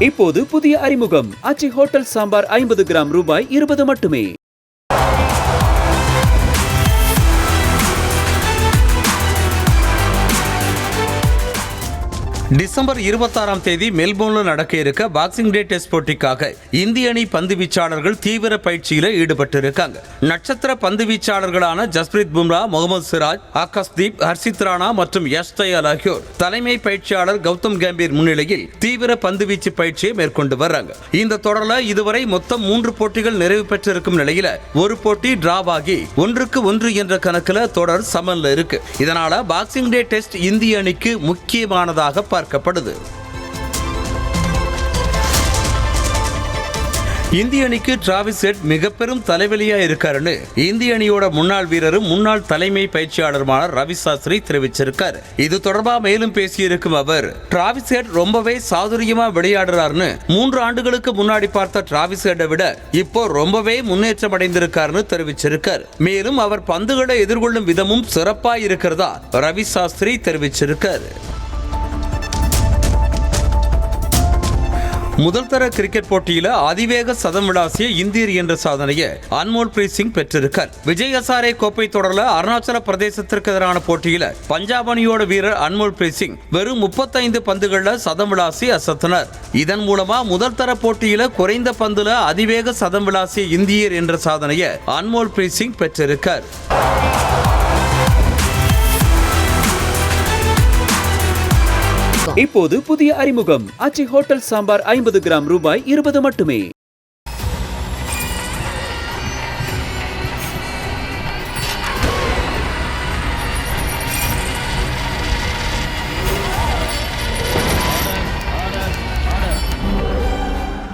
இப்போது புதிய அறிமுகம் ஆச்சி ஹோட்டல் சாம்பார் 50 கிராம் ரூபாய் 20 மட்டுமே. டிசம்பர் 26ஆம் தேதி மெல்போர்னில் நடக்க இருக்க பாக்ஸிங் டே டெஸ்ட் போட்டிக்காக இந்திய அணி பந்து வீச்சாளர்கள் தீவிர பயிற்சியில் ஈடுபட்டு இருக்காங்க. நட்சத்திர பந்து வீச்சாளர்களான ஜஸ்பிரீத் பும்ரா, முகமது சிராஜ், ஆகாஷ்தீப், ஹர்ஷித் ராணா மற்றும் யஷ் தயால் ஆகியோர் தலைமை பயிற்சியாளர் கௌதம் கம்பீர் முன்னிலையில் தீவிர பந்து வீச்சு பயிற்சியை மேற்கொண்டு வர்றாங்க. இந்த தொடரில் இதுவரை மொத்தம் 3 போட்டிகள் நிறைவு பெற்றிருக்கும் நிலையில ஒரு போட்டி டிராவாகி 1-1 என்ற கணக்கில் தொடர் சமன்ல இருக்கு. இதனால பாக்ஸிங் டே டெஸ்ட் இந்திய அணிக்கு முக்கியமானதாக பார்க்கப்படுது. இந்திய அணிக்கு டிராவிஸ் ஹெட் மிக பெரும் தலைவலியா இருக்காருன்னு இந்திய அணியோட முன்னாள் வீரரும் முன்னாள் தலைமை பயிற்சியாளருமான ரவி சாஸ்திரி தெரிவிச்சிருக்காரு. இது தொடர்பா மேலும் பேசியிருக்கும் அவர், டிராவிஸ் ஹெட் ரொம்பவே சாதுரியமா விளையாடுறாருன்னு 3 ஆண்டுகளுக்கு முன்னாடி பார்த்த டிராவிஸ் ஹெட்டை விட இப்போ ரொம்பவே முன்னேற்றம் அடைந்திருக்காருன்னு தெரிவிச்சிருக்காரு. மேலும் அவர் பந்துகளை எதிர்கொள்ளும் விதமும் சிறப்பா இருக்கிறதா ரவி சாஸ்திரி தெரிவிச்சிருக்காரு. முதல் தர கிரிக்கெட் போட்டியில அதிவேக சதம் விளாசிய இந்தியர் என்ற சாதனையை அன்மோல் பிரீத் சிங் பெற்றிருக்கார். விஜய் ஹசாரே கோப்பை தொடரில் அருணாச்சல பிரதேசத்திற்கு எதிரான போட்டியில பஞ்சாப் அணியோட வீரர் அன்மோல் பிரீத் சிங் வெறும் 35 பந்துகள்ல சதம் விளாசி அசத்தினார். இதன் மூலமா முதல் தர போட்டியில குறைந்த பந்துல அதிவேக சதம் விளாசிய இந்தியர் என்ற சாதனையை அன்மோல் பிரீத் சிங் பெற்றிருக்கார். இப்போது புதிய அறிமுகம் ஆச்சி ஹோட்டல் சாம்பார் 50 கிராம் ரூபாய் 20 மட்டுமே.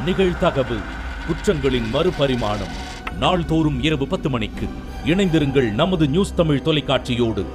நிகழ்தகவு குற்றங்களின் மறுபரிமாணம். நாள்தோறும் இரவு 10 மணிக்கு இணைந்திருங்கள் நமது நியூஸ் தமிழ் தொலைக்காட்சியோடு.